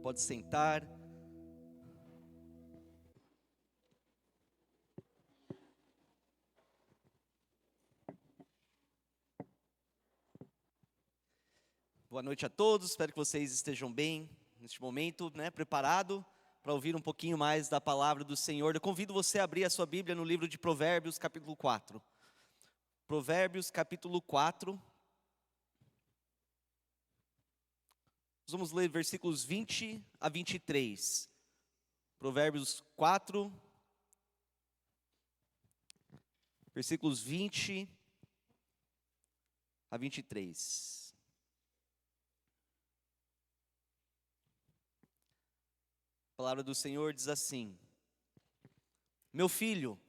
Pode sentar. Boa noite a todos, espero que vocês estejam bem neste momento, preparado para ouvir um pouquinho mais da palavra do Senhor. Eu convido você a abrir a sua Bíblia no livro de Provérbios, capítulo 4. Provérbios, capítulo 4. Nós vamos ler versículos 20 a 23. Provérbios 4, versículos 20 a 23. A palavra do Senhor diz assim: Meu filho,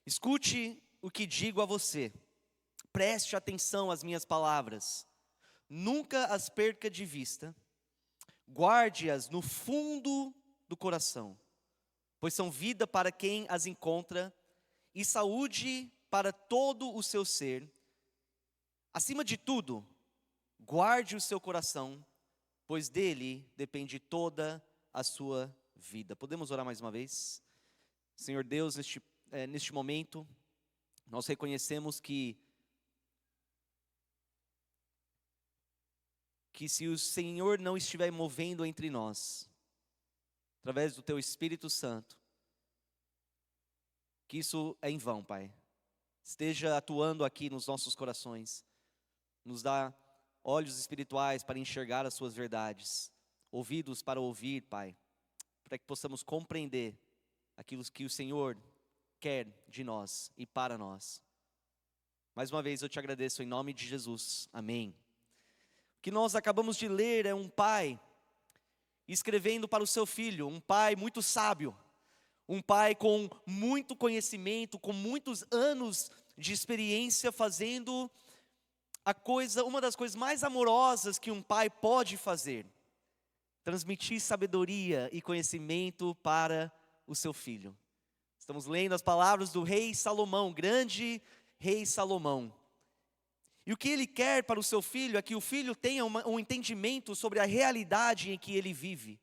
escute o que digo a você, preste atenção às minhas palavras, nunca as perca de vista, guarde-as no fundo do coração, pois são vida para quem as encontra e saúde para todo o seu ser. Acima de tudo, guarde o seu coração, pois dele depende toda a sua vida. Podemos orar mais uma vez? Senhor Deus, neste momento, nós reconhecemos que se o Senhor não estiver movendo entre nós, através do Teu Espírito Santo, que isso é em vão, Pai. Esteja atuando aqui nos nossos corações, nos dá olhos espirituais para enxergar as Suas verdades, ouvidos para ouvir, Pai, para que possamos compreender aquilo que o Senhor quer de nós e para nós. Mais uma vez eu te agradeço em nome de Jesus, amém. O que nós acabamos de ler é um pai escrevendo para o seu filho, um pai muito sábio, um pai com muito conhecimento, com muitos anos de experiência, fazendo uma das coisas mais amorosas que um pai pode fazer: transmitir sabedoria e conhecimento para o seu filho. Estamos lendo as palavras do rei Salomão, grande rei Salomão. E o que ele quer para o seu filho é que o filho tenha um entendimento sobre a realidade em que ele vive.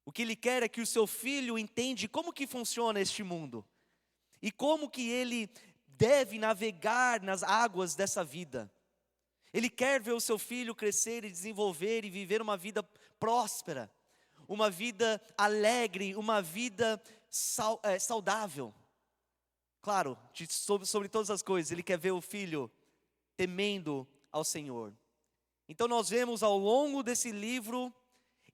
O que ele quer é que o seu filho entenda como que funciona este mundo e como que ele deve navegar nas águas dessa vida. Ele quer ver o seu filho crescer e desenvolver e viver uma vida próspera, uma vida alegre, uma vida saudável. Claro, sobre todas as coisas, ele quer ver o filho temendo ao Senhor. Então nós vemos ao longo desse livro,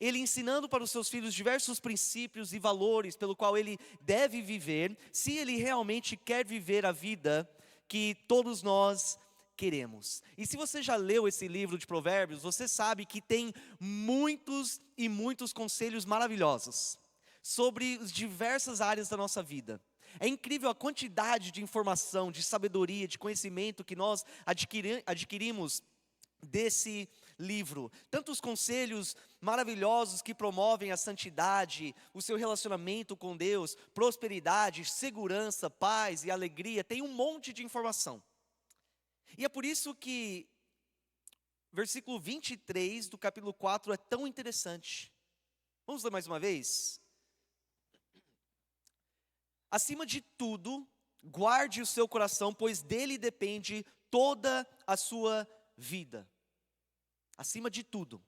ele ensinando para os seus filhos diversos princípios e valores pelo qual ele deve viver, se ele realmente quer viver a vida que todos nós queremos. E se você já leu esse livro de Provérbios, você sabe que tem muitos e muitos conselhos maravilhosos sobre as diversas áreas da nossa vida. É incrível a quantidade de informação, de sabedoria, de conhecimento que nós adquirimos desse livro. Tantos conselhos maravilhosos que promovem a santidade, o seu relacionamento com Deus, prosperidade, segurança, paz e alegria. Tem um monte de informação. E é por isso que versículo 23 do capítulo 4 é tão interessante. Vamos ler mais uma vez? Acima de tudo, guarde o seu coração, pois dele depende toda a sua vida. Acima de tudo.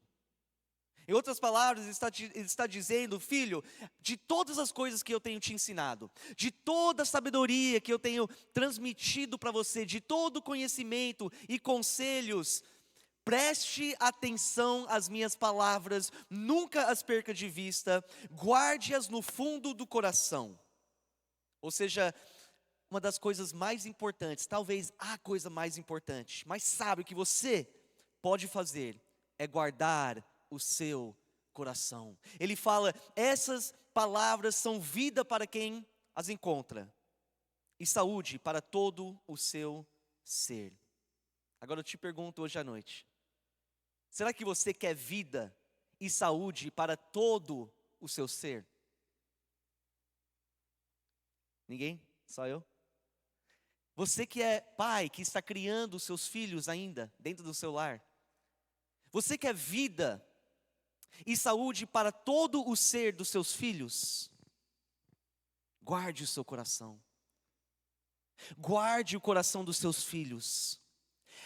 Em outras palavras, ele está dizendo: filho, de todas as coisas que eu tenho te ensinado, de toda a sabedoria que eu tenho transmitido para você, de todo o conhecimento e conselhos, preste atenção às minhas palavras, nunca as perca de vista, guarde-as no fundo do coração. Ou seja, uma das coisas mais importantes, talvez a coisa mais importante, mais sábio que você pode fazer, é guardar o seu coração. Ele fala: essas palavras são vida para quem as encontra e saúde para todo o seu ser. Agora eu te pergunto hoje à noite: será que você quer vida e saúde para todo o seu ser? Ninguém? Só eu? Você que é pai, que está criando os seus filhos ainda dentro do seu lar, você quer vida e saúde para todo o ser dos seus filhos, guarde o seu coração. Guarde o coração dos seus filhos.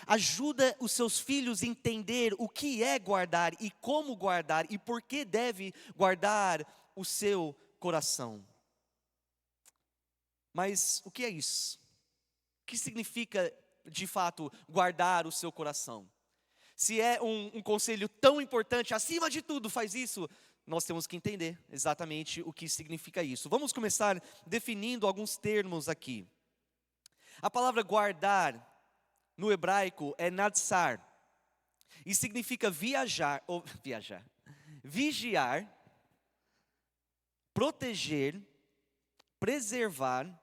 Ajuda os seus filhos a entender o que é guardar e como guardar e por que deve guardar o seu coração. Mas o que é isso? O que significa, de fato, guardar o seu coração? Se é um conselho tão importante, acima de tudo faz isso, nós temos que entender exatamente o que significa isso. Vamos começar definindo alguns termos aqui. A palavra guardar, no hebraico, é natsar, e significa vigiar, proteger, preservar,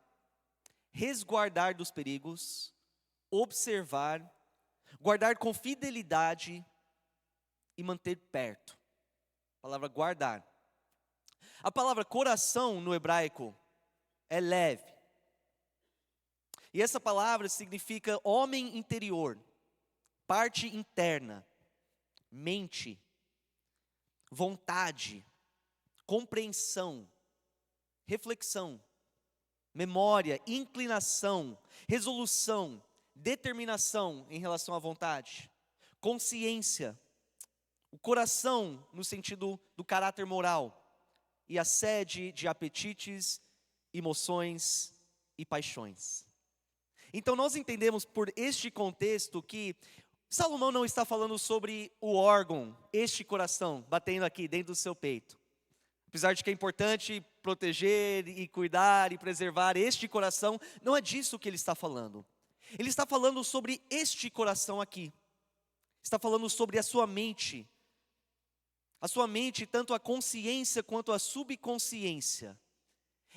resguardar dos perigos, observar, guardar com fidelidade e manter perto. A palavra guardar. A palavra coração no hebraico é leve. E essa palavra significa homem interior, parte interna, mente, vontade, compreensão, reflexão, memória, inclinação, resolução, determinação em relação à vontade, consciência, o coração no sentido do caráter moral e a sede de apetites, emoções e paixões. Então nós entendemos por este contexto que Salomão não está falando sobre o órgão, este coração, batendo aqui dentro do seu peito. Apesar de que é importante proteger e cuidar e preservar este coração, não é disso que ele está falando. Ele está falando sobre este coração aqui. Está falando sobre a sua mente. A sua mente, tanto a consciência quanto a subconsciência.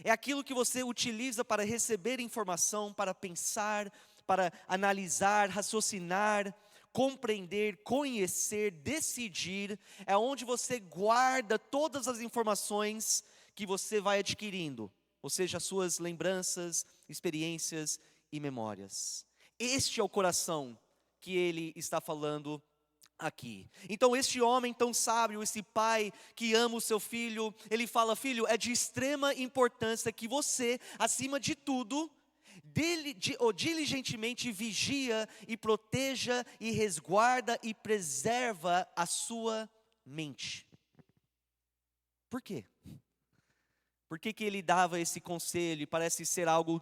É aquilo que você utiliza para receber informação, para pensar, para analisar, raciocinar, compreender, conhecer, decidir. É onde você guarda todas as informações que você vai adquirindo. Ou seja, as suas lembranças, experiências e memórias. Este é o coração que ele está falando aqui. Então este homem tão sábio, esse pai que ama o seu filho, ele fala: filho, é de extrema importância que você, acima de tudo, diligentemente vigia e proteja e resguarda e preserva a sua mente. Por quê? Por que ele dava esse conselho? Parece ser algo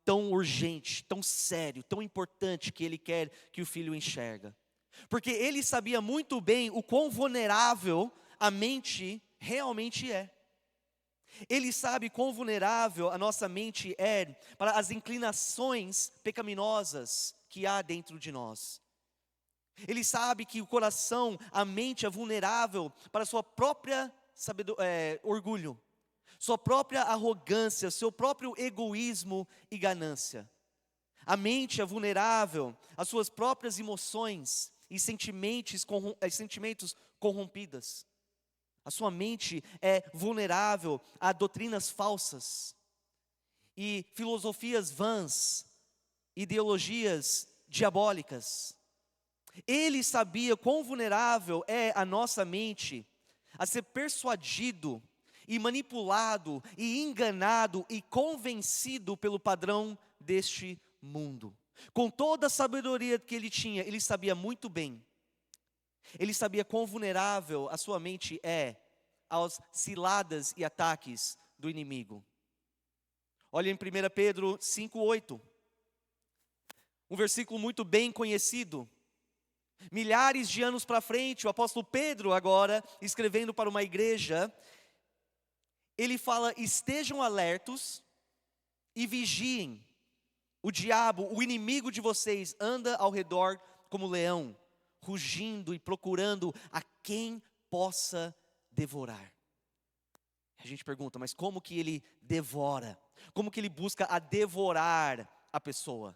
tão urgente, tão sério, tão importante que ele quer que o filho enxerga. Porque ele sabia muito bem o quão vulnerável a mente realmente é. Ele sabe quão vulnerável a nossa mente é para as inclinações pecaminosas que há dentro de nós. Ele sabe que o coração, a mente é vulnerável para a sua própria orgulho, sua própria arrogância, seu próprio egoísmo e ganância. A mente é vulnerável às suas próprias emoções e sentimentos corrompidas. A sua mente é vulnerável a doutrinas falsas e filosofias vãs, ideologias diabólicas. Ele sabia quão vulnerável é a nossa mente a ser persuadido e manipulado e enganado e convencido pelo padrão deste mundo. Com toda a sabedoria que ele tinha, ele sabia muito bem. Ele sabia quão vulnerável a sua mente é às ciladas e ataques do inimigo. Olha em 1 Pedro 5,8. Um versículo muito bem conhecido. Milhares de anos para frente, o apóstolo Pedro agora, escrevendo para uma igreja, ele fala: estejam alertos e vigiem. O diabo, o inimigo de vocês, anda ao redor como leão, rugindo e procurando a quem possa devorar. A gente pergunta, mas como que ele devora? Como que ele busca a devorar a pessoa?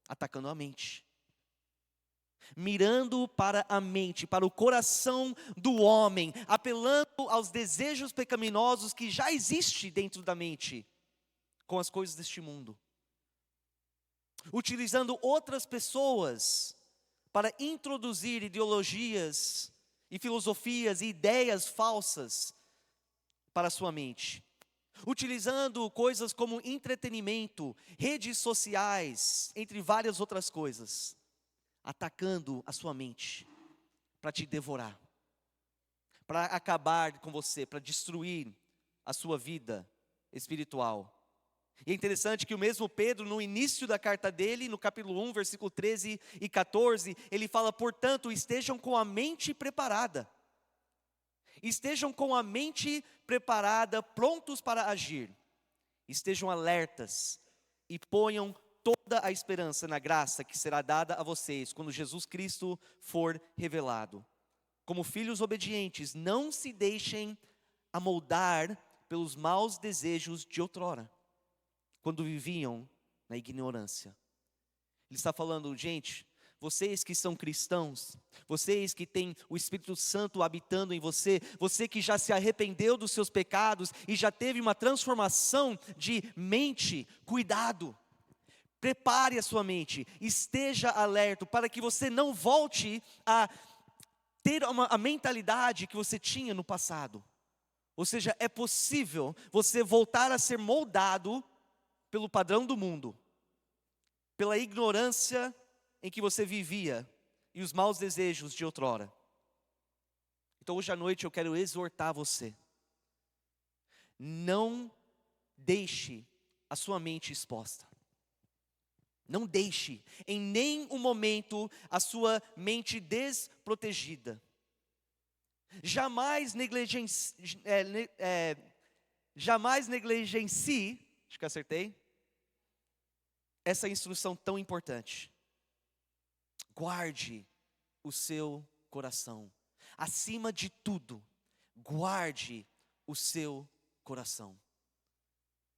Atacando a mente. Mirando para a mente, para o coração do homem, apelando aos desejos pecaminosos que já existem dentro da mente, com as coisas deste mundo. Utilizando outras pessoas para introduzir ideologias e filosofias e ideias falsas para a sua mente, utilizando coisas como entretenimento, redes sociais, entre várias outras coisas, atacando a sua mente para te devorar, para acabar com você, para destruir a sua vida espiritual. E é interessante que o mesmo Pedro, no início da carta dele, no capítulo 1, versículo 13 e 14, ele fala: portanto, estejam com a mente preparada. Estejam com a mente preparada, prontos para agir. Estejam alertas e ponham toda a esperança na graça que será dada a vocês quando Jesus Cristo for revelado. Como filhos obedientes, não se deixem amoldar pelos maus desejos de outrora, quando viviam na ignorância. Ele está falando: gente, vocês que são cristãos, vocês que têm o Espírito Santo habitando em você, você que já se arrependeu dos seus pecados e já teve uma transformação de mente, cuidado, prepare a sua mente, esteja alerta para que você não volte a ter a mentalidade que você tinha no passado. Ou seja, é possível você voltar a ser moldado pelo padrão do mundo, pela ignorância em que você vivia e os maus desejos de outrora. Então hoje à noite eu quero exortar você: não deixe a sua mente exposta. Não deixe em nenhum momento a sua mente desprotegida. Jamais negligencie, acho que acertei, essa instrução tão importante. Guarde o seu coração. Acima de tudo, guarde o seu coração.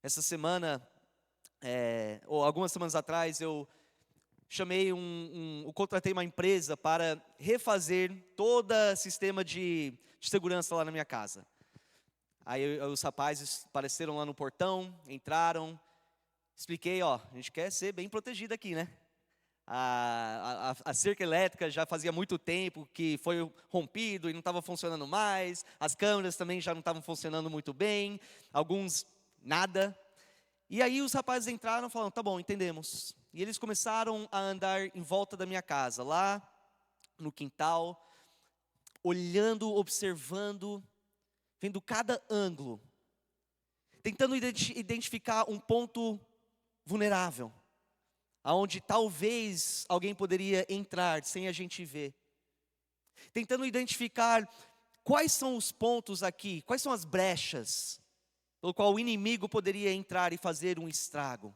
Essa semana, ou algumas semanas atrás, eu contratei uma empresa para refazer todo o sistema de segurança lá na minha casa. Aí os rapazes apareceram lá no portão, entraram, expliquei: a gente quer ser bem protegido aqui, né? A cerca elétrica já fazia muito tempo que foi rompido e não estava funcionando mais, as câmeras também já não estavam funcionando muito bem, alguns nada. E aí os rapazes entraram e falaram: tá bom, entendemos. E eles começaram a andar em volta da minha casa, lá no quintal, olhando, observando, vendo cada ângulo, tentando identificar um ponto vulnerável, aonde talvez alguém poderia entrar sem a gente ver. Tentando identificar quais são os pontos aqui, quais são as brechas, pelo qual o inimigo poderia entrar e fazer um estrago.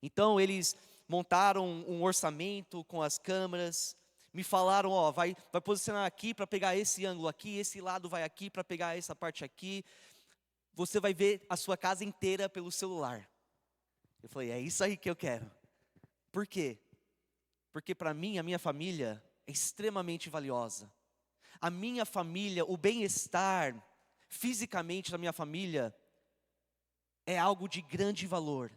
Então eles montaram um orçamento com as câmeras, me falaram: vai posicionar aqui para pegar esse ângulo aqui, esse lado vai aqui para pegar essa parte aqui. Você vai ver a sua casa inteira pelo celular. Eu falei: é isso aí que eu quero. Por quê? Porque para mim, a minha família é extremamente valiosa. A minha família, o bem-estar fisicamente da minha família é algo de grande valor.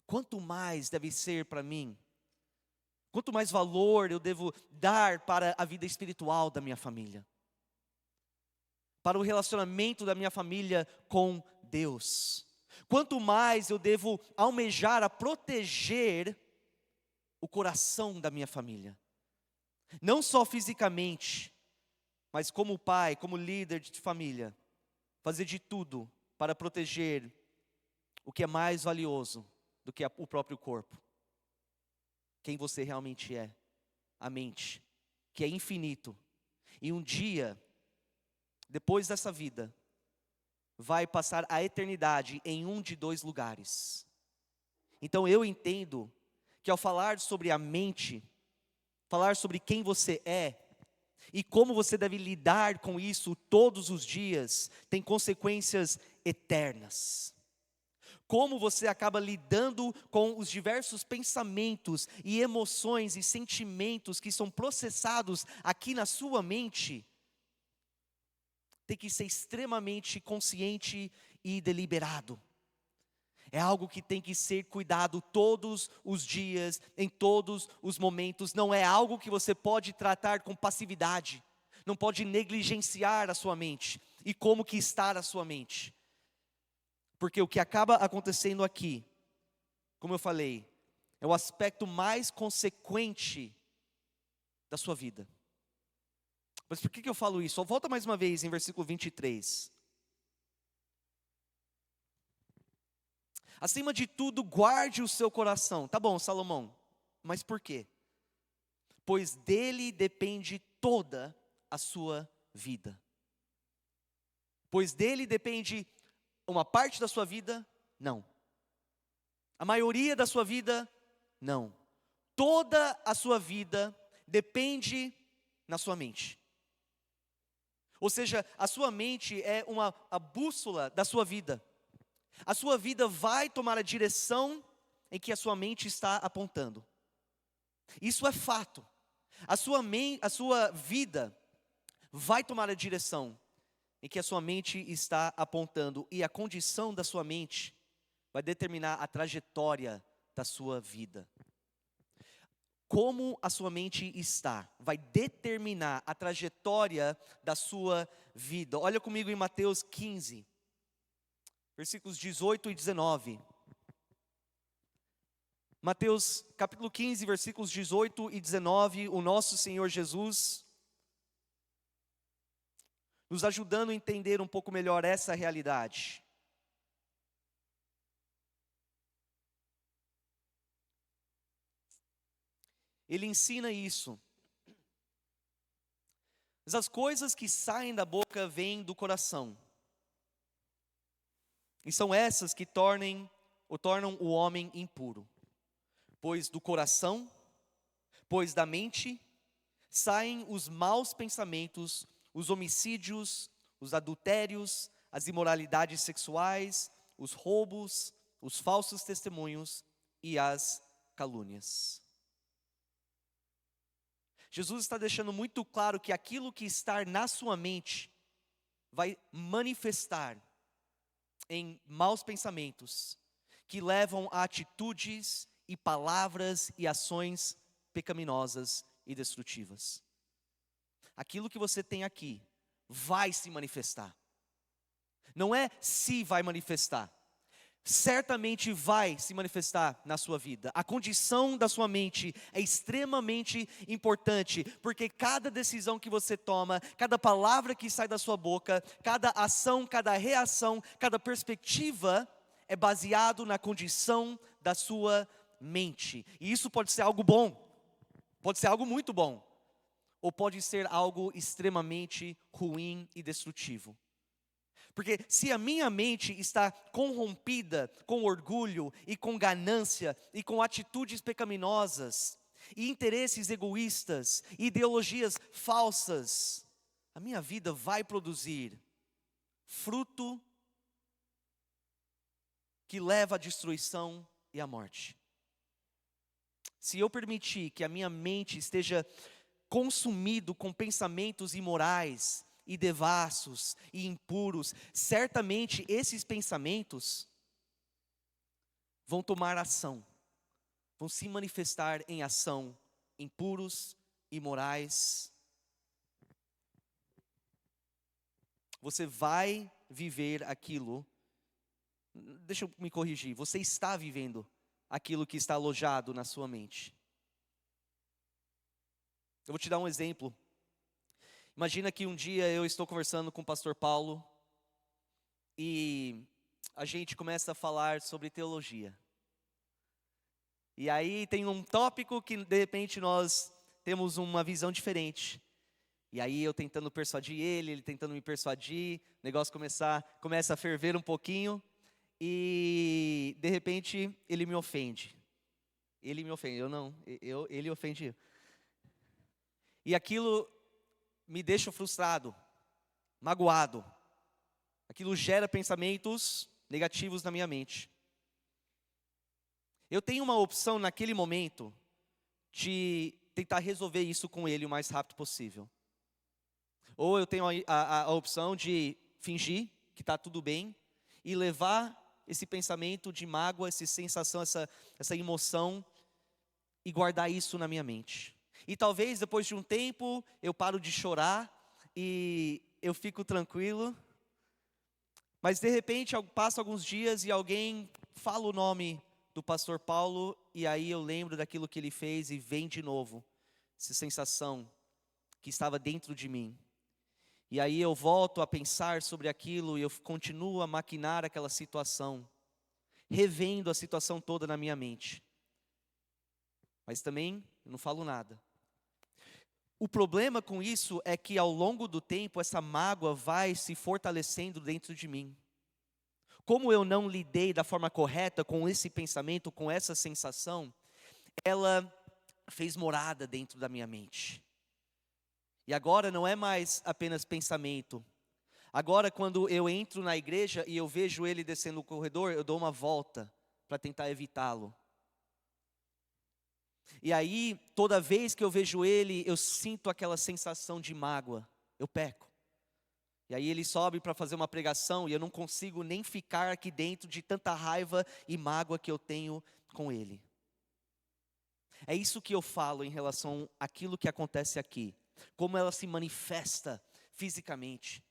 Quanto mais deve ser para mim? Quanto mais valor eu devo dar para a vida espiritual da minha família? Para o relacionamento da minha família com Deus? Quanto mais eu devo almejar a proteger o coração da minha família? Não só fisicamente, mas como pai, como líder de família, fazer de tudo para proteger o que é mais valioso do que o próprio corpo. Quem você realmente é, a mente, que é infinito. E um dia, depois dessa vida, vai passar a eternidade em um de dois lugares. Então eu entendo que ao falar sobre a mente, falar sobre quem você é, e como você deve lidar com isso todos os dias, tem consequências eternas. Como você acaba lidando com os diversos pensamentos e emoções e sentimentos que são processados aqui na sua mente, tem que ser extremamente consciente e deliberado. É algo que tem que ser cuidado todos os dias, em todos os momentos. Não é algo que você pode tratar com passividade. não pode negligenciar a sua mente e como que está a sua mente. Porque o que acaba acontecendo aqui, como eu falei, é o aspecto mais consequente da sua vida. Mas por que eu falo isso? Volta mais uma vez em versículo 23. Acima de tudo, guarde o seu coração. Tá bom, Salomão, mas por quê? Pois dele depende toda a sua vida. Pois dele depende uma parte da sua vida? Não. A maioria da sua vida? Não. Toda a sua vida depende na sua mente. Ou seja, a sua mente é a bússola da sua vida. A sua vida vai tomar a direção em que a sua mente está apontando. Isso é fato. A sua vida vai tomar a direção em que a sua mente está apontando. E a condição da sua mente vai determinar a trajetória da sua vida. Como a sua mente está, vai determinar a trajetória da sua vida. Olha comigo em Mateus 15, versículos 18 e 19. Mateus capítulo 15, versículos 18 e 19, o nosso Senhor Jesus, nos ajudando a entender um pouco melhor essa realidade. Ele ensina isso. Mas as coisas que saem da boca vêm do coração. E são essas que tornam o homem impuro. Pois do coração, pois da mente, saem os maus pensamentos, os homicídios, os adultérios, as imoralidades sexuais, os roubos, os falsos testemunhos e as calúnias. Jesus está deixando muito claro que aquilo que está na sua mente vai manifestar em maus pensamentos que levam a atitudes e palavras e ações pecaminosas e destrutivas. Aquilo que você tem aqui vai se manifestar. Não é se vai manifestar. Certamente vai se manifestar na sua vida. A condição da sua mente é extremamente importante, porque cada decisão que você toma, cada palavra que sai da sua boca, cada ação, cada reação, cada perspectiva é baseado na condição da sua mente. E isso pode ser algo bom, pode ser algo muito bom, ou pode ser algo extremamente ruim e destrutivo. Porque se a minha mente está corrompida com orgulho e com ganância e com atitudes pecaminosas e interesses egoístas, ideologias falsas, a minha vida vai produzir fruto que leva à destruição e à morte. Se eu permitir que a minha mente esteja consumido com pensamentos imorais e devassos e impuros, certamente esses pensamentos vão tomar ação, vão se manifestar em ação, impuros, imorais. Você vai viver aquilo, deixa eu me corrigir, você está vivendo aquilo que está alojado na sua mente. Eu vou te dar um exemplo. Imagina que um dia eu estou conversando com o pastor Paulo e a gente começa a falar sobre teologia. E aí tem um tópico que de repente nós temos uma visão diferente. E aí eu tentando persuadir ele tentando me persuadir, o negócio começa a ferver um pouquinho e de repente ele me ofende. Ele me ofende, ele ofende eu. E aquilo me deixa frustrado, magoado. Aquilo gera pensamentos negativos na minha mente. Eu tenho uma opção naquele momento de tentar resolver isso com ele o mais rápido possível. Ou eu tenho a opção de fingir que está tudo bem e levar esse pensamento de mágoa, essa sensação, essa emoção e guardar isso na minha mente. E talvez depois de um tempo eu paro de chorar, e eu fico tranquilo, mas de repente passa alguns dias e alguém fala o nome do pastor Paulo, e aí eu lembro daquilo que ele fez e vem de novo essa sensação que estava dentro de mim. E aí eu volto a pensar sobre aquilo e eu continuo a maquinar aquela situação, revendo a situação toda na minha mente. Mas também eu não falo nada. O problema com isso é que ao longo do tempo essa mágoa vai se fortalecendo dentro de mim. Como eu não lidei da forma correta com esse pensamento, com essa sensação, ela fez morada dentro da minha mente. E agora não é mais apenas pensamento. Agora, quando eu entro na igreja e eu vejo ele descendo o corredor, eu dou uma volta para tentar evitá-lo. E aí, toda vez que eu vejo ele, eu sinto aquela sensação de mágoa. Eu peco. E aí ele sobe para fazer uma pregação e eu não consigo nem ficar aqui dentro de tanta raiva e mágoa que eu tenho com ele. É isso que eu falo em relação àquilo que acontece aqui. Como ela se manifesta fisicamente.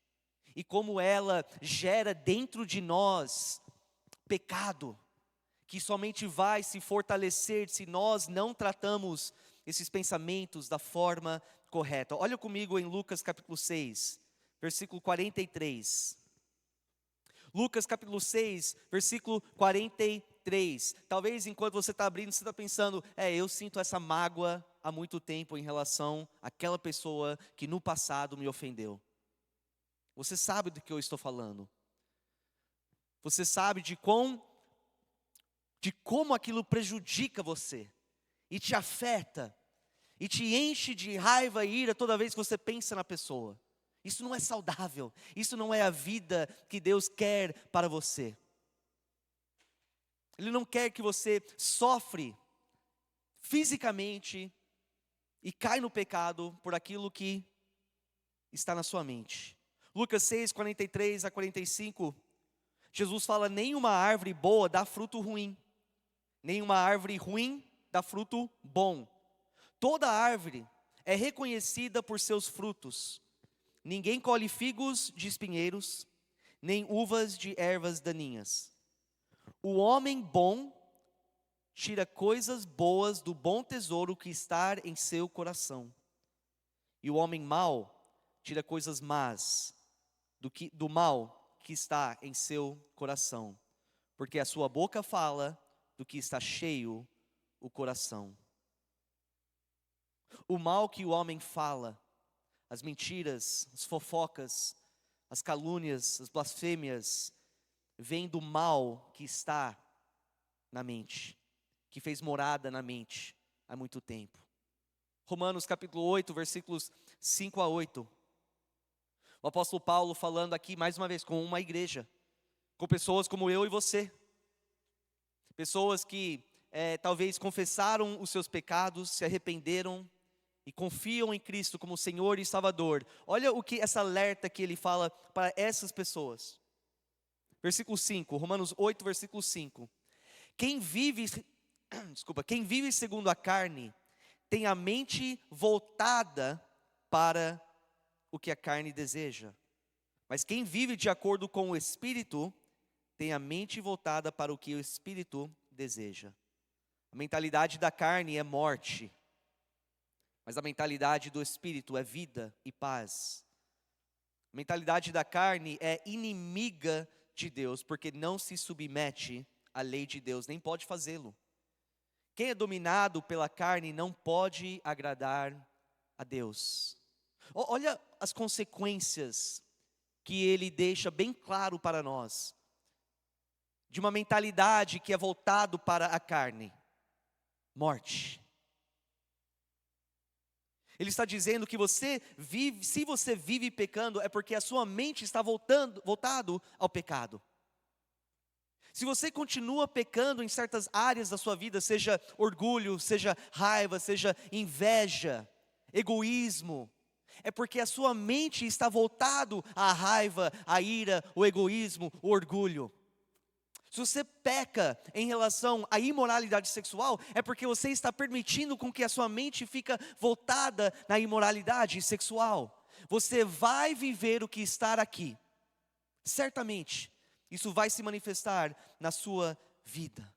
E como ela gera dentro de nós pecado, que somente vai se fortalecer se nós não tratamos esses pensamentos da forma correta. Olha comigo em Lucas capítulo 6, versículo 43. Lucas capítulo 6, versículo 43. Talvez enquanto você está abrindo, você está pensando, eu sinto essa mágoa há muito tempo em relação àquela pessoa que no passado me ofendeu. Você sabe do que eu estou falando. Você sabe de como aquilo prejudica você, e te afeta, e te enche de raiva e ira toda vez que você pensa na pessoa. Isso não é saudável, isso não é a vida que Deus quer para você. Ele não quer que você sofre fisicamente e cai no pecado por aquilo que está na sua mente. Lucas 6, 43 a 45, Jesus fala, nenhuma árvore boa dá fruto ruim. Nenhuma árvore ruim dá fruto bom. Toda árvore é reconhecida por seus frutos. Ninguém colhe figos de espinheiros, nem uvas de ervas daninhas. O homem bom tira coisas boas do bom tesouro que está em seu coração. E o homem mau tira coisas más do mal que está em seu coração. Porque a sua boca fala do que está cheio o coração. O mal que o homem fala, as mentiras, as fofocas, as calúnias, as blasfêmias, vem do mal que está na mente, que fez morada na mente há muito tempo. Romanos capítulo 8, versículos 5 a 8. O apóstolo Paulo falando aqui mais uma vez com uma igreja, com pessoas como eu e você. Pessoas que talvez confessaram os seus pecados, se arrependeram e confiam em Cristo como Senhor e Salvador. Olha o que essa alerta que ele fala para essas pessoas. Versículo 5, Romanos 8, versículo 5. Quem vive segundo a carne, tem a mente voltada para o que a carne deseja. Mas quem vive de acordo com o Espírito, tem a mente voltada para o que o Espírito deseja. A mentalidade da carne é morte, mas a mentalidade do Espírito é vida e paz. A mentalidade da carne é inimiga de Deus, porque não se submete à lei de Deus, nem pode fazê-lo. Quem é dominado pela carne não pode agradar a Deus. Olha as consequências que ele deixa bem claro para nós, de uma mentalidade que é voltado para a carne. Morte. Ele está dizendo que se você vive pecando, é porque a sua mente está voltado ao pecado. Se você continua pecando em certas áreas da sua vida, seja orgulho, seja raiva, seja inveja, egoísmo, é porque a sua mente está voltado à raiva, à ira, o egoísmo, o orgulho. Se você peca em relação à imoralidade sexual, é porque você está permitindo com que a sua mente fica voltada na imoralidade sexual. você vai viver o que está aqui. Certamente, isso vai se manifestar na sua vida.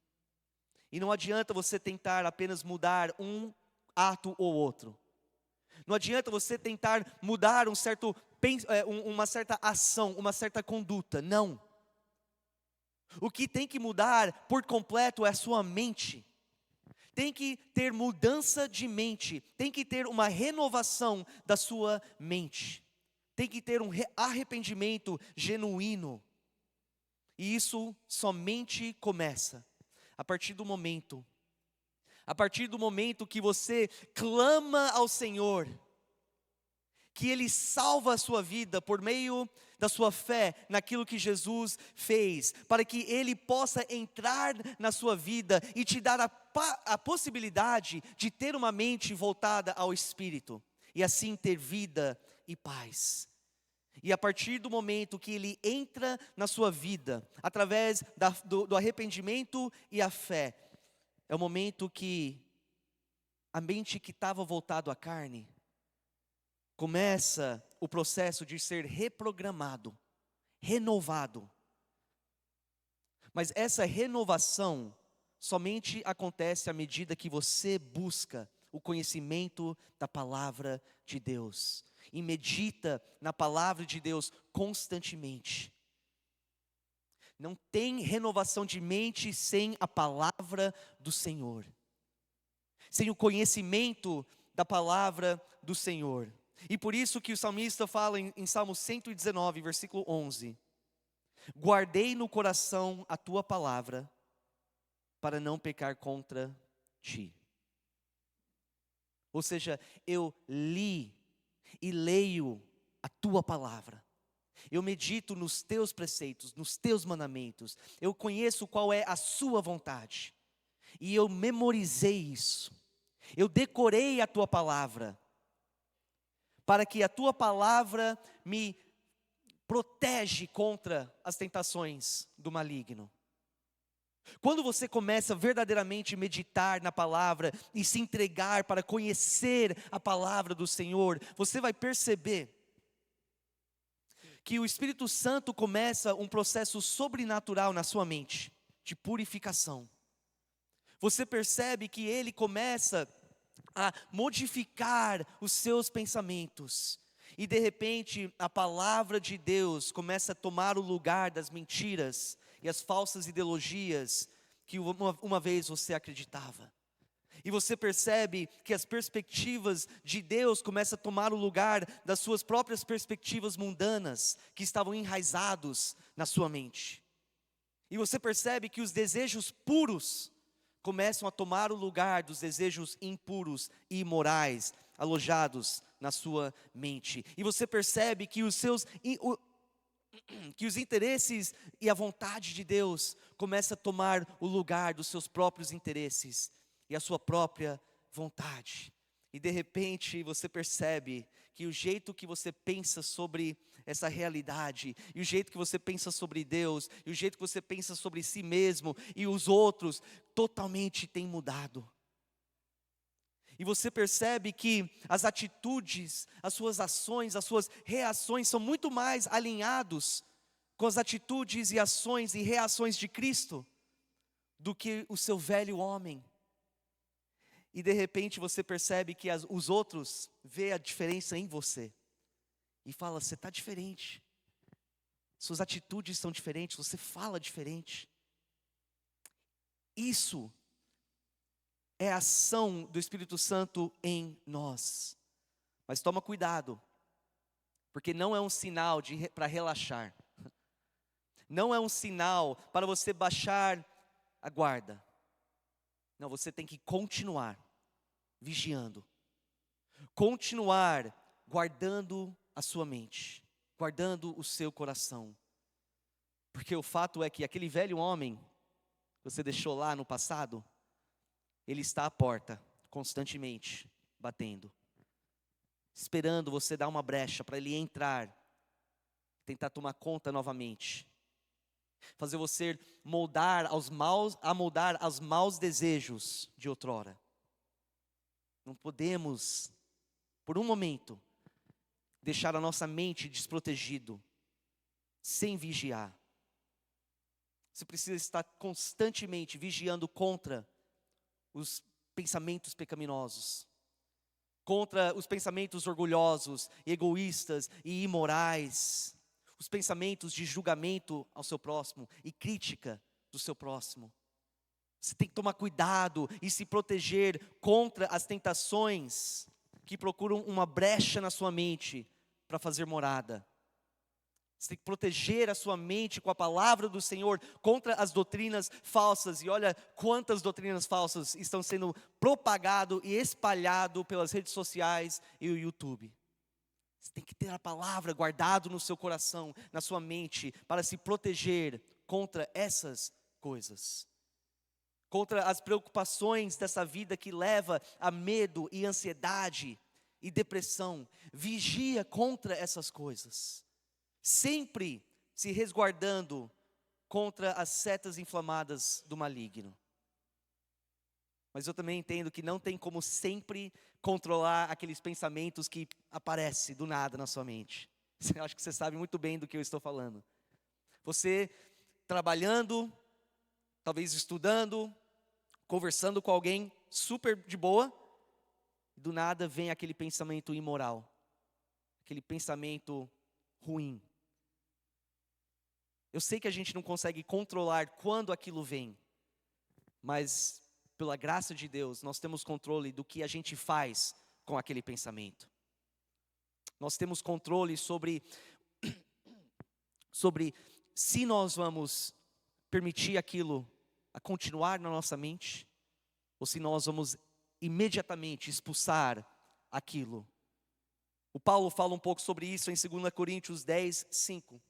E não adianta você tentar apenas mudar um ato ou outro. Não adianta você tentar mudar uma certa ação, uma certa conduta. Não. O que tem que mudar por completo é a sua mente. Tem que ter mudança de mente. Tem que ter uma renovação da sua mente. Tem que ter um arrependimento genuíno. E isso somente começa a partir do momento que você clama ao Senhor, que Ele salva a sua vida por meio da sua fé naquilo que Jesus fez, para que Ele possa entrar na sua vida e te dar a possibilidade de ter uma mente voltada ao Espírito, e assim ter vida e paz. E a partir do momento que Ele entra na sua vida, através do arrependimento e a fé, é o momento que a mente que estava voltada à carne, começa o processo de ser reprogramado, renovado. Mas essa renovação somente acontece à medida que você busca o conhecimento da palavra de Deus e medita na palavra de Deus constantemente. Não tem renovação de mente sem a palavra do Senhor, sem o conhecimento da palavra do Senhor. E por isso que o salmista fala em Salmo 119, versículo 11: guardei no coração a tua palavra, para não pecar contra ti. Ou seja, eu li e leio a tua palavra. Eu medito nos teus preceitos, nos teus mandamentos. Eu conheço qual é a sua vontade. E eu memorizei isso. Eu decorei a tua palavra, para que a tua palavra me protege contra as tentações do maligno. Quando você começa verdadeiramente a meditar na palavra e se entregar para conhecer a palavra do Senhor, você vai perceber que o Espírito Santo começa um processo sobrenatural na sua mente, de purificação. Você percebe que ele começa a modificar os seus pensamentos. E de repente a palavra de Deus começa a tomar o lugar das mentiras e as falsas ideologias que uma vez você acreditava. E você percebe que as perspectivas de Deus começam a tomar o lugar das suas próprias perspectivas mundanas, que estavam enraizados na sua mente. E você percebe que os desejos puros começam a tomar o lugar dos desejos impuros e imorais, alojados na sua mente. E você percebe que os interesses e a vontade de Deus começa a tomar o lugar dos seus próprios interesses e a sua própria vontade. E de repente você percebe que o jeito que você pensa sobre essa realidade, e o jeito que você pensa sobre Deus, e o jeito que você pensa sobre si mesmo e os outros, totalmente tem mudado. E você percebe que as atitudes, as suas ações, as suas reações são muito mais alinhados com as atitudes e ações e reações de Cristo do que o seu velho homem. E de repente você percebe que os outros veem a diferença em você e fala: você está diferente, suas atitudes são diferentes, você fala diferente. Isso é a ação do Espírito Santo em nós. Mas toma cuidado, porque não é um sinal para relaxar. Não é um sinal para você baixar a guarda. Não, você tem que continuar vigiando. Continuar guardando a sua mente, guardando o seu coração. Porque o fato é que aquele velho homem que você deixou lá no passado, ele está à porta, constantemente, batendo. Esperando você dar uma brecha para ele entrar, tentar tomar conta novamente. Fazer você moldar aos maus desejos de outrora. Não podemos, por um momento, deixar a nossa mente desprotegido, sem vigiar. Você precisa estar constantemente vigiando contra os pensamentos pecaminosos, contra os pensamentos orgulhosos, egoístas e imorais, os pensamentos de julgamento ao seu próximo e crítica do seu próximo. Você tem que tomar cuidado e se proteger contra as tentações que procuram uma brecha na sua mente para fazer morada. Você tem que proteger a sua mente com a palavra do Senhor contra as doutrinas falsas. E olha quantas doutrinas falsas estão sendo propagado e espalhado pelas redes sociais e o YouTube. Você tem que ter a palavra guardado no seu coração, na sua mente, para se proteger contra essas coisas. Contra as preocupações dessa vida que leva a medo e ansiedade e depressão. Vigia contra essas coisas. Sempre se resguardando contra as setas inflamadas do maligno. Mas eu também entendo que não tem como sempre controlar aqueles pensamentos que aparecem do nada na sua mente. Eu acho que você sabe muito bem do que eu estou falando. Você trabalhando, talvez estudando, conversando com alguém super de boa, do nada vem aquele pensamento imoral, aquele pensamento ruim. Eu sei que a gente não consegue controlar quando aquilo vem, mas pela graça de Deus, nós temos controle do que a gente faz com aquele pensamento. Nós temos controle sobre se nós vamos permitir aquilo a continuar na nossa mente, ou se nós vamos imediatamente expulsar aquilo. O Paulo fala um pouco sobre isso em 2 Coríntios 10, 5.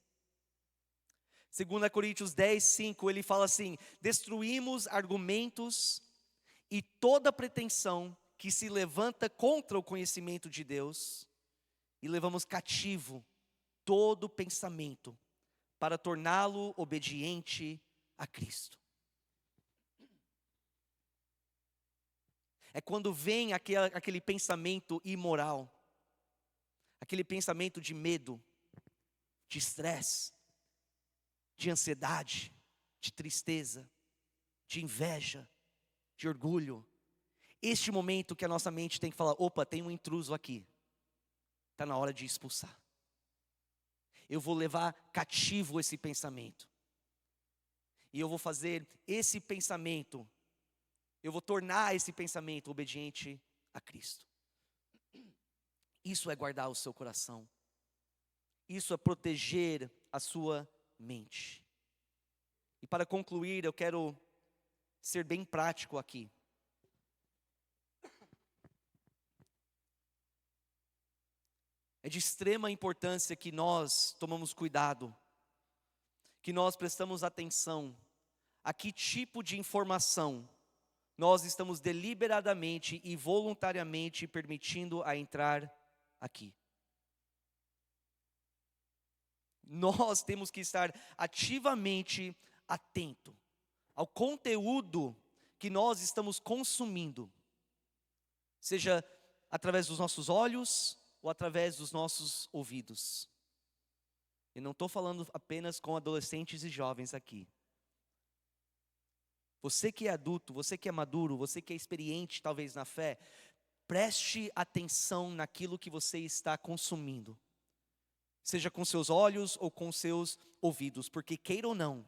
2 Coríntios 10, 5, ele fala assim: destruímos argumentos e toda pretensão que se levanta contra o conhecimento de Deus, e levamos cativo todo pensamento para torná-lo obediente a Cristo. É quando vem aquele pensamento imoral, aquele pensamento de medo, de estresse, de ansiedade, de tristeza, de inveja, de orgulho. Este momento que a nossa mente tem que falar: opa, tem um intruso aqui, está na hora de expulsar. Eu vou levar cativo esse pensamento, e eu vou fazer esse pensamento, eu vou tornar esse pensamento obediente a Cristo. Isso é guardar o seu coração, isso é proteger a sua mente. E para concluir, eu quero ser bem prático aqui. É de extrema importância que nós tomamos cuidado, que nós prestamos atenção a que tipo de informação nós estamos deliberadamente e voluntariamente permitindo a entrar aqui. Nós temos que estar ativamente atento ao conteúdo que nós estamos consumindo, seja através dos nossos olhos ou através dos nossos ouvidos. Eu não estou falando apenas com adolescentes e jovens aqui. Você que é adulto, você que é maduro, você que é experiente talvez na fé, preste atenção naquilo que você está consumindo. Seja com seus olhos ou com seus ouvidos, porque queira ou não,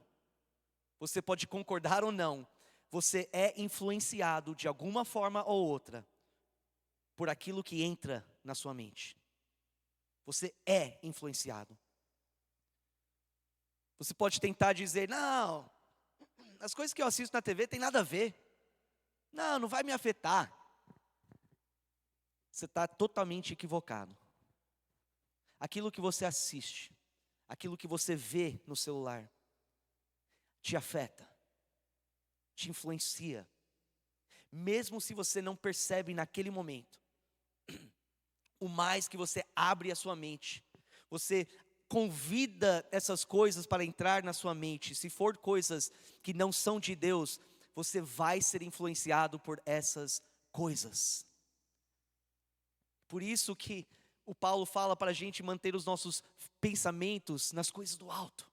você pode concordar ou não, você é influenciado de alguma forma ou outra por aquilo que entra na sua mente. Você é influenciado. Você pode tentar dizer: não, as coisas que eu assisto na TV tem nada a ver. Não vai me afetar. Você está totalmente equivocado. Aquilo que você assiste, aquilo que você vê no celular, te afeta, te influencia. Mesmo se você não percebe naquele momento, o mais que você abre a sua mente, você convida essas coisas para entrar na sua mente. Se for coisas que não são de Deus, você vai ser influenciado por essas coisas. Por isso que o Paulo fala para a gente manter os nossos pensamentos nas coisas do alto.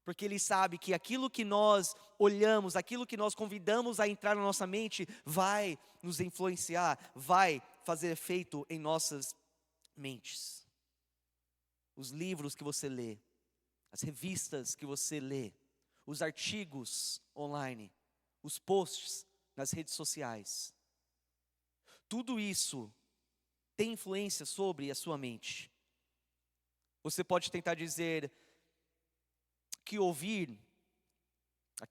Porque ele sabe que aquilo que nós olhamos, aquilo que nós convidamos a entrar na nossa mente, vai nos influenciar, vai fazer efeito em nossas mentes. Os livros que você lê, as revistas que você lê, os artigos online, os posts nas redes sociais, tudo isso tem influência sobre a sua mente. Você pode tentar dizer que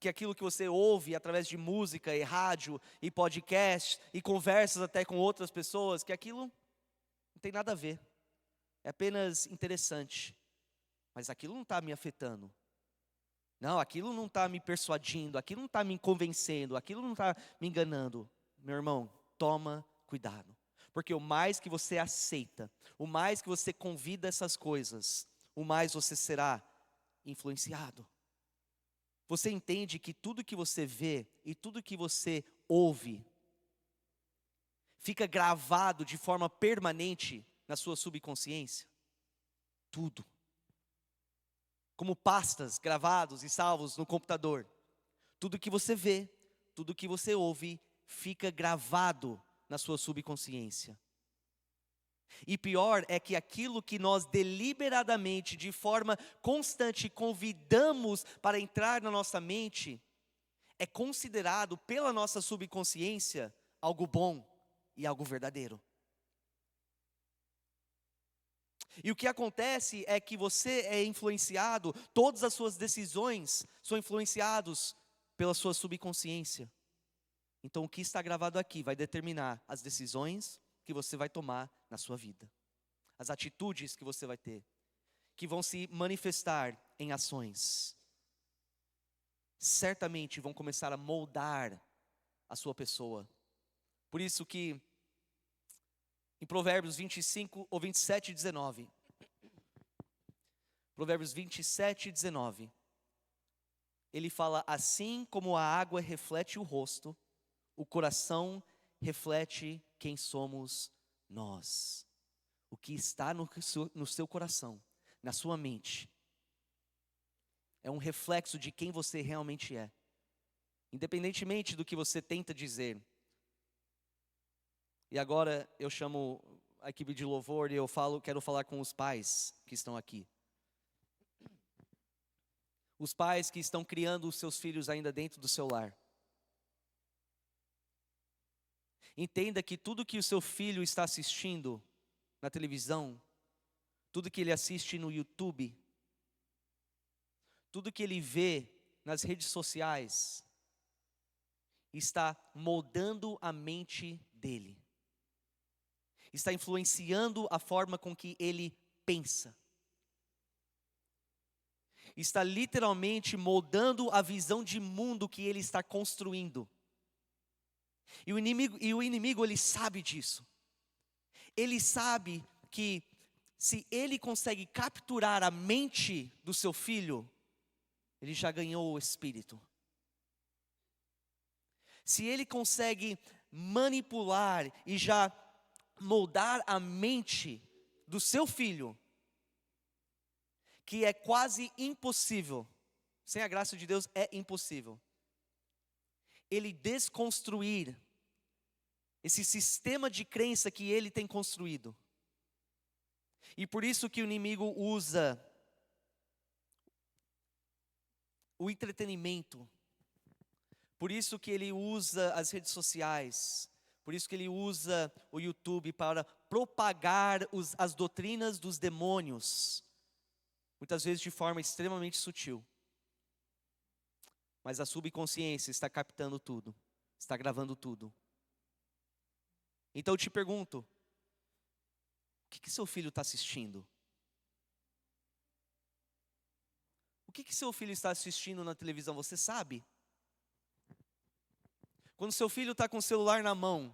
aquilo que você ouve através de música e rádio e podcast e conversas até com outras pessoas, que aquilo não tem nada a ver, é apenas interessante, mas aquilo não está me afetando. Não, aquilo não está me persuadindo, aquilo não está me convencendo, aquilo não está me enganando. Meu irmão, toma cuidado, porque o mais que você aceita, o mais que você convida essas coisas, o mais você será influenciado. Você entende que tudo que você vê e tudo que você ouve fica gravado de forma permanente na sua subconsciência? Tudo. Como pastas gravados e salvos no computador. Tudo que você vê, tudo que você ouve, fica gravado na sua subconsciência. E pior é que aquilo que nós deliberadamente, de forma constante, convidamos para entrar na nossa mente, é considerado pela nossa subconsciência algo bom e algo verdadeiro. E o que acontece é que você é influenciado, todas as suas decisões são influenciadas pela sua subconsciência. Então o que está gravado aqui vai determinar as decisões que você vai tomar na sua vida. As atitudes que você vai ter, que vão se manifestar em ações. Certamente vão começar a moldar a sua pessoa. Por isso que em Provérbios 25 ou 27, 19. Provérbios 27, 19. Ele fala: assim como a água reflete o rosto, o coração reflete quem somos nós. O que está no seu coração, na sua mente, é um reflexo de quem você realmente é. Independentemente do que você tenta dizer. E agora eu chamo a equipe de louvor e quero falar com os pais que estão aqui. Os pais que estão criando os seus filhos ainda dentro do seu lar. Entenda que tudo que o seu filho está assistindo na televisão, tudo que ele assiste no YouTube, tudo que ele vê nas redes sociais, está moldando a mente dele. Está influenciando a forma com que ele pensa. Está literalmente moldando a visão de mundo que ele está construindo. E o inimigo ele sabe disso. Ele sabe que se ele consegue capturar a mente do seu filho, ele já ganhou o espírito. Se ele consegue manipular e já moldar a mente do seu filho, que é quase impossível, sem a graça de Deus é impossível, ele desconstruir esse sistema de crença que ele tem construído. E por isso que o inimigo usa o entretenimento, por isso que ele usa as redes sociais, por isso que ele usa o YouTube para propagar as doutrinas dos demônios, muitas vezes de forma extremamente sutil. Mas a subconsciência está captando tudo, está gravando tudo. Então eu te pergunto, o que seu filho está assistindo? O que seu filho está assistindo na televisão, você sabe? Quando seu filho está com o celular na mão,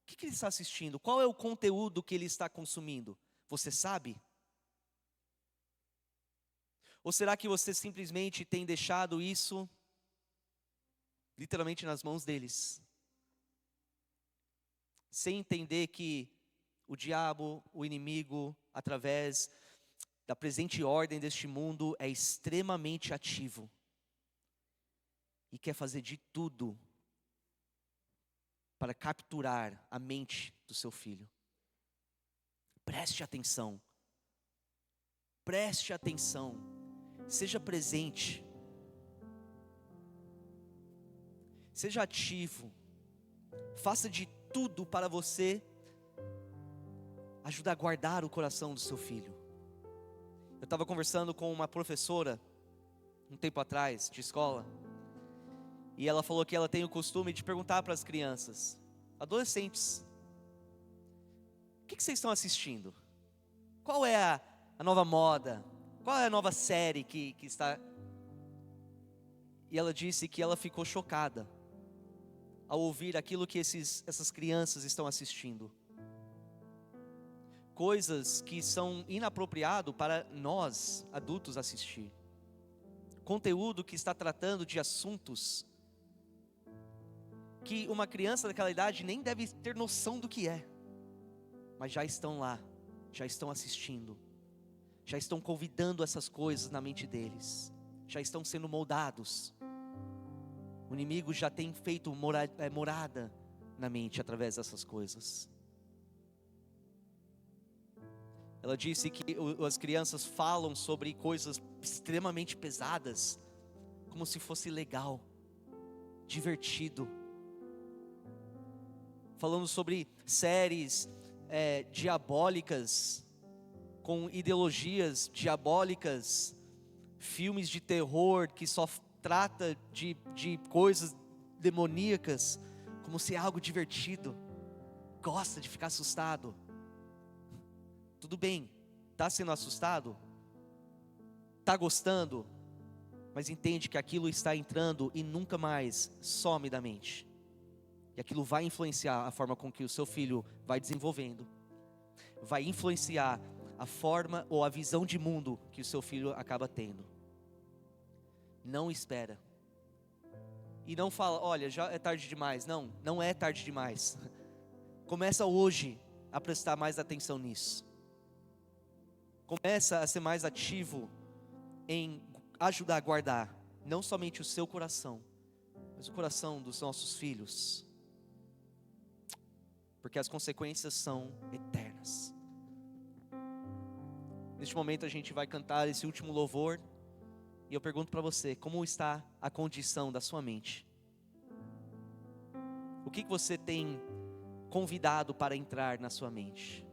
o que ele está assistindo? Qual é o conteúdo que ele está consumindo? Você sabe? Ou será que você simplesmente tem deixado isso literalmente nas mãos deles? Sem entender que o diabo, o inimigo, através da presente ordem deste mundo, é extremamente ativo e quer fazer de tudo para capturar a mente do seu filho. Preste atenção. Preste atenção. Seja presente. Seja ativo. Faça de tudo para você ajudar a guardar o coração do seu filho. Eu estava conversando com uma professora um tempo atrás, de escola, e ela falou que ela tem o costume de perguntar para as crianças, adolescentes: o que vocês estão assistindo? Qual é a nova moda? Qual é a nova série que está? E ela disse que ela ficou chocada ao ouvir aquilo que essas crianças estão assistindo. Coisas que são inapropriado para nós, adultos, assistir. Conteúdo que está tratando de assuntos que uma criança daquela idade nem deve ter noção do que é. Mas já estão lá, já estão assistindo, já estão convidando essas coisas na mente deles, já estão sendo moldados. O inimigo já tem feito morada na mente através dessas coisas. Ela disse que as crianças falam sobre coisas extremamente pesadas, como se fosse legal, divertido. Falando sobre séries diabólicas, com ideologias diabólicas, filmes de terror que só trata de coisas demoníacas, como se é algo divertido. Gosta de ficar assustado. Tudo bem, está sendo assustado? Está gostando? Mas entende que aquilo está entrando e nunca mais some da mente. E aquilo vai influenciar a forma com que o seu filho vai desenvolvendo. Vai influenciar a forma ou a visão de mundo que o seu filho acaba tendo. Não espera. E não fala, olha, já é tarde demais. Não, não é tarde demais. Começa hoje a prestar mais atenção nisso. Começa a ser mais ativo em ajudar a guardar, não somente o seu coração, mas o coração dos nossos filhos. Porque as consequências são eternas. Neste momento a gente vai cantar esse último louvor. E eu pergunto para você, como está a condição da sua mente? O que você tem convidado para entrar na sua mente?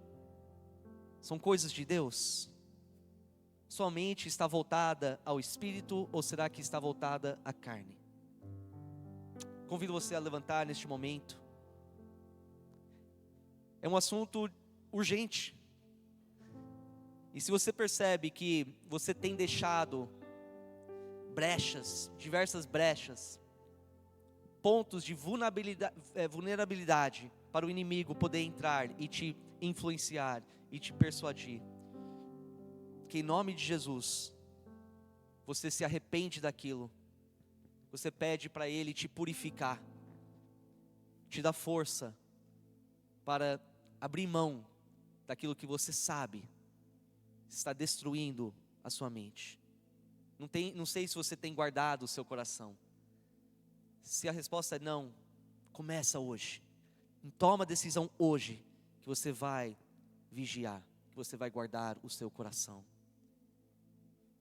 São coisas de Deus? Sua mente está voltada ao Espírito ou será que está voltada à carne? Convido você a levantar neste momento. É um assunto urgente. E se você percebe que você tem deixado brechas, diversas brechas, pontos de vulnerabilidade para o inimigo poder entrar e te influenciar e te persuadir, que em nome de Jesus, você se arrepende daquilo, você pede para Ele te purificar, te dar força para abrir mão daquilo que você sabe está destruindo a sua mente. Não sei se você tem guardado o seu coração. Se a resposta é não, começa hoje. Toma a decisão hoje que você vai vigiar, que você vai guardar o seu coração.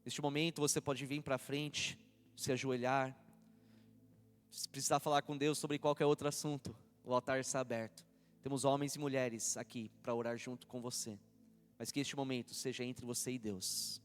Neste momento você pode vir para frente, se ajoelhar. Se precisar falar com Deus sobre qualquer outro assunto, o altar está aberto. Temos homens e mulheres aqui para orar junto com você. Mas que este momento seja entre você e Deus.